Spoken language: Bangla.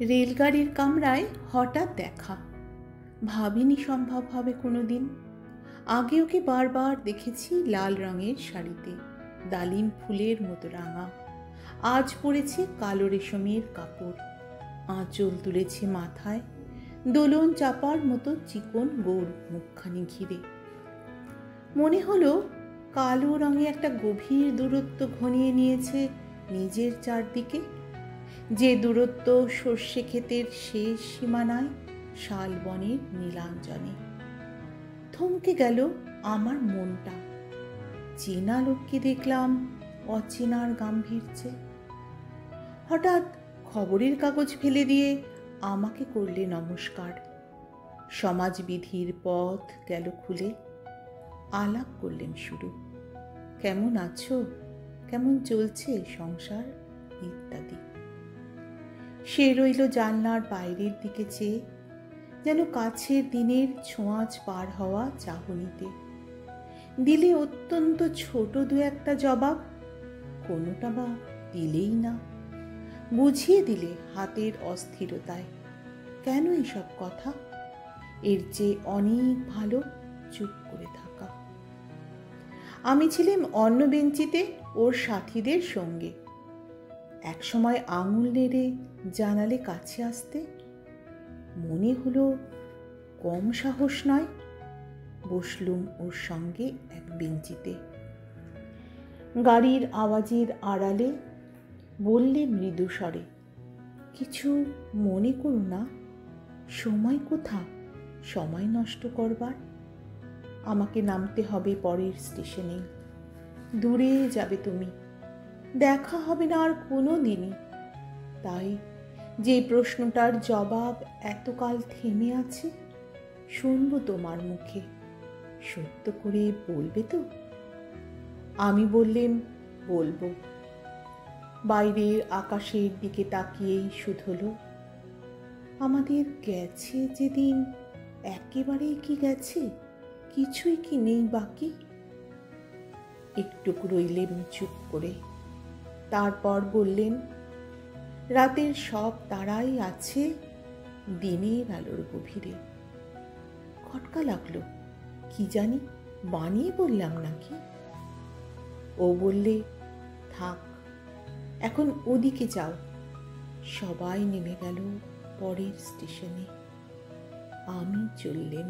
রেলগাড়ির কামরায় হঠাৎ দেখা, ভাবিনি সম্ভব হবে কোনো দিন। আগে ওকে বারবার দেখেছি লাল রঙের শাড়িতে, ডালিম ফুলের মতো রাঙা। আজ পরেছে কালো রেশমের কাপড়, আঁচল তুলেছে মাথায়, দোলন চাপার মতো চিকন গোল মুখখানি ঘিরে। মনে হলো কালো রঙে একটা গভীর দূরত্ব ঘনিয়ে নিয়েছে নিজের চারদিকে, যে দূরত্ব সর্ষে ক্ষেতের শেষ সীমানায় শালবনের নীলাঞ্জনে। থমকে গেল আমার মনটা। চেনা লোককে দেখলাম অচেনার গাম্ভীর্যে। হঠাৎ খবরের কাগজ ফেলে দিয়ে আমাকে করলে নমস্কার। সমাজবিধির পথ গেল খুলে, আলাপ করলেন শুরু। কেমন আছো, কেমন চলছে সংসার ইত্যাদি। সে রইল জানলার বাইরের দিকে চেয়ে, যেন কাছের দিনের ছোঁয়াচ পার হওয়া চাহনিতে। দিলে অত্যন্ত ছোট দু একটা জবাব, কোনোটা বা দিলেই না। বুঝিয়ে দিলে হাতের অস্থিরতায়, কেন এসব কথা, এর চেয়ে অনেক ভালো চুপ করে থাকা। আমি ছিলাম অন্য বেঞ্চিতে ওর সাথীদের সঙ্গে। একসময় আঙুল নেড়ে জানালে কাছে আসতে, মনে হলো কম সাহস নয়। বসলুম ওর সঙ্গে এক বেঞ্চিতে। গাড়ির আওয়াজের আড়ালে বললে মৃদু স্বরে, কিছু মনে করো না, সময় কোথা সময় নষ্ট করবার। আমাকে নামতে হবে পরের স্টেশনে, দূরে যাবে তুমি, দেখা হবে না আর কোনো দিনই। তাই যে প্রশ্নটার জবাব এতকাল থেমে আছে, শুনবো তোমার মুখে, সত্য করে বলবে তো? আমি বললেম বলবো। বাইরের আকাশের দিকে তাকিয়েই শুধলো, আমাদের গেছে যেদিন একেবারেই কি গেছে, কিছুই কি নেই বাকি। একটুকু রইলেন চুপ করে, তারপর বললেন, রাতের সব তারাই আছে দিনের আলোর গভীরে। খটকা লাগলো, কি জানি বানিয়ে বললাম নাকি। ও বললে, থাক, এখন ওদিকে যাও। সবাই নেমে গেল পরের স্টেশনে, আমি চললেম।